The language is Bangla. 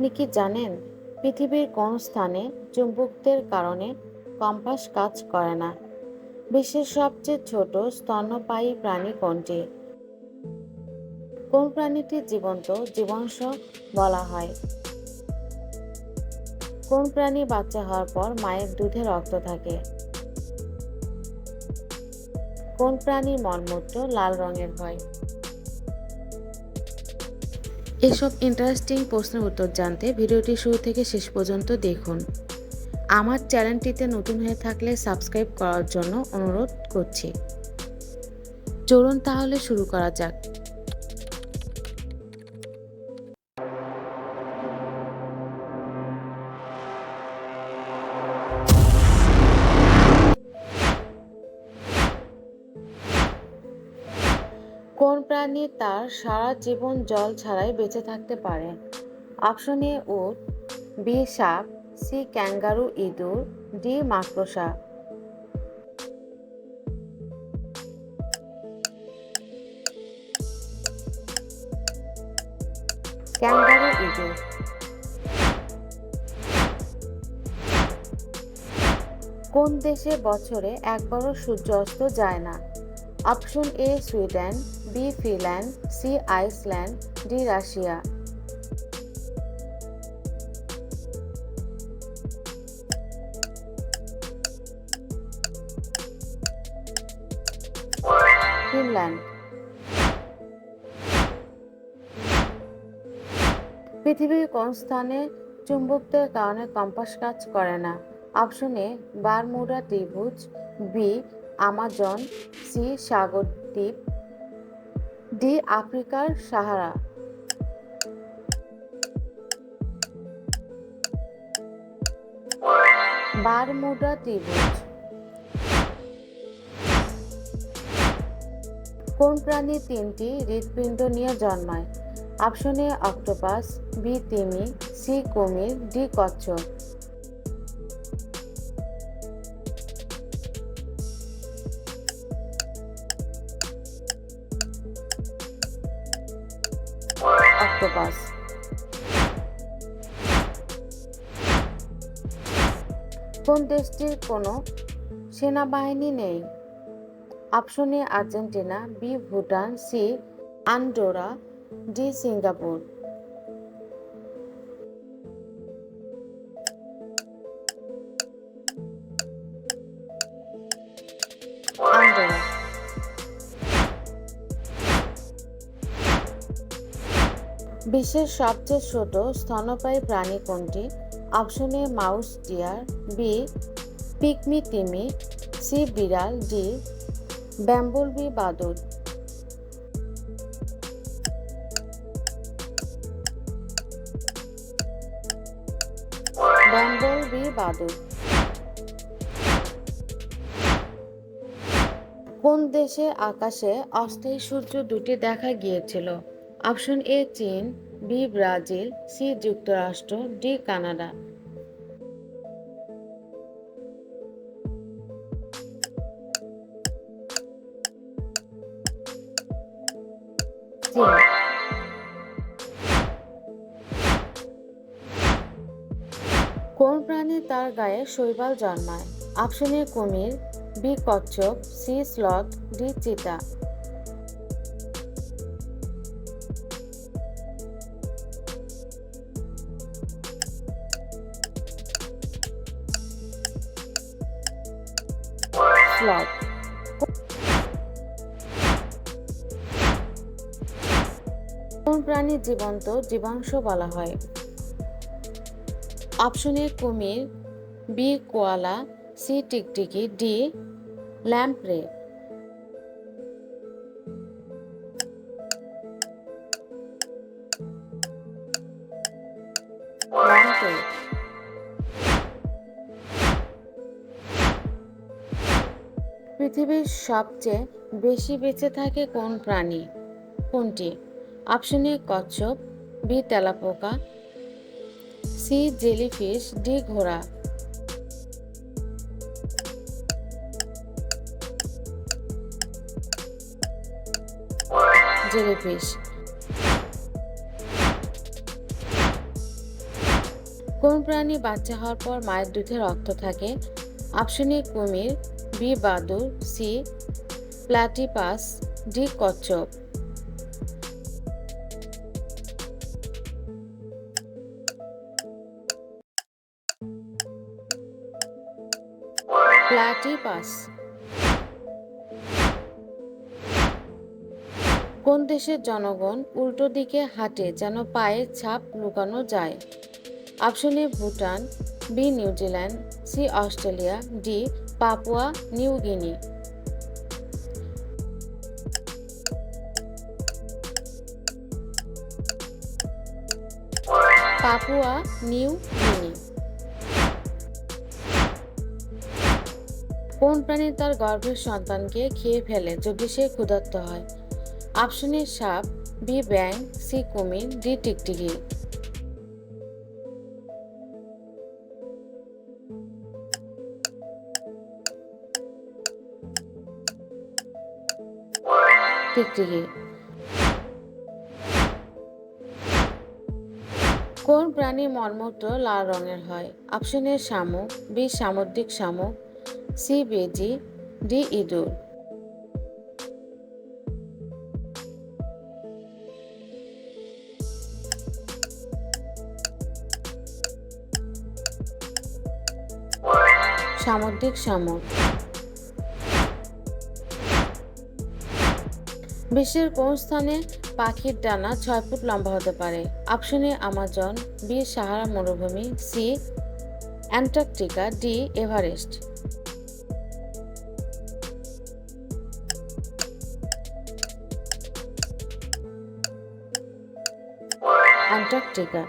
আপনি কি জানেন পৃথিবীর কোন স্থানে চুম্বকদের কারণে কম্পাস কাজ করে না? বিশ্বের সবচেয়ে ছোট স্তন্যপায়ী প্রাণী কোনটি? কোন প্রাণীটি জীবন্ত জীবাশ্ম বলা হয়? কোন প্রাণী বাচ্চা হওয়ার পর মায়ের দুধে রক্ত থাকে? কোন প্রাণীর মলমূত্র লাল রঙের হয়? এসব ইন্টারেস্টিং প্রশ্নের উত্তর জানতে ভিডিওটি শুরু থেকে শেষ পর্যন্ত দেখুন। আমার চ্যানেলটিতে নতুন হয়ে থাকলে সাবস্ক্রাইব করার জন্য অনুরোধ করছি। চলুন তাহলে শুরু করা যাক। কোন প্রাণী তার সারা জীবন জল ছাড়াই বেঁচে থাকতে পারে? অপশন এ উট, বি সাপ, সি ক্যাঙ্গারু ইঁদুর, ডি মাকড়সা। ক্যাঙ্গারু ইঁদুর। কোন দেশে বছরে একবারও সূর্য অস্ত যায় না? Option A Sweden, B Finland, C Iceland, D Russia. Finland. পৃথিবীর কোন স্থানে চুম্বকদের কারণে কম্পাস কাজ করে না? অপশন এ বারমুডা ত্রিভুজ, বি আমাজন, সি সাগর দ্বীপ, ডি আফ্রিকার সাহারা। বারমুডা ত্রিভুজ। কোন প্রাণী তিনটি হৃৎপিণ্ড নিয়ে জন্মায়? অপশন এ অক্টোপাস, বি তিমি, সি কুমির, ডি কচ্ছপ। অক্টোপাস। কোন দেশটির কোনো সেনাবাহিনী নেই? Option A Argentina, B Bhutan, C Andorra, D Singapore. Andorra. বিশ্বের সবচেয়ে ছোট স্তন্যপায়ী প্রাণী কোনটি? Option A mouse deer, B pygmy তিমি, সি বিড়াল, ডি ব্যাম্বলবি বাদুড়। ব্যাম্বলবি বাদুড়। কোন দেশে আকাশে অস্থায়ী সূর্য দুটি দেখা গিয়েছিল? অপশন এ চীন, বি ব্রাজিল, সি যুক্তরাষ্ট্র, ডি কানাডা। চীন। কোন প্রাণী তার গায়ে শৈবাল জন্মায়? অপশন এ কুমির, বি কচ্ছপ, সি স্লথ, ডি চিতা। স্লথ। কোন প্রাণী জীবন্ত জীবাশ্ম বলা হয়? অপশন এ কুমির, বি কোয়ালা, সি টিকটিকি, ডি ল্যাম্প্রে। ল্যাম্প্রে। পৃথিবীর সবচেয়ে বেশি বেঁচে থাকে কোন প্রাণী? কোনটি? অপশন এ কচ্ছপ, বি তেলাপোকা, সি জেলিফিশ, ডি ঘোড়া। জেলিফিশ। কোন প্রাণী বাচ্চা হওয়ার পর মায়ের দুধে রক্ত থাকে? অপশন এ কুমির, বি বাদুড়, সি প্লাটিপাস, ডি কচ্ছপ। প্লাটিপাস। কোন দেশের জনগণ উল্টো দিকে হাঁটে যেন পায়ের ছাপ লুকানো যায়? Option A Bhutan, B New Zealand, C Australia, D Papua New Guinea. Papua New Guinea. কোন প্রাণী তার গর্ভের সন্তানকে খেয়ে ফেলে যদি সে ক্ষুধার্ত হয়? অপশন এ সাপ, বি ব্যাঙ, সি কুমির, ডি টিকটিকি। টিকটিকি। কোন প্রাণী মলমূত্র লাল রঙের হয়? অপশন এ শামুক, বি সামুদ্রিক শামুক, সি বেজি, ডি ইঁদুর। সামুদ্রিক শামুক। বিশ্বের কোন স্থানে পাখির ডানা 6 ফুট লম্বা হতে পারে? Option A Amazon, B Sahara মরুভূমি, C Antarctica, D Everest. Antarctica.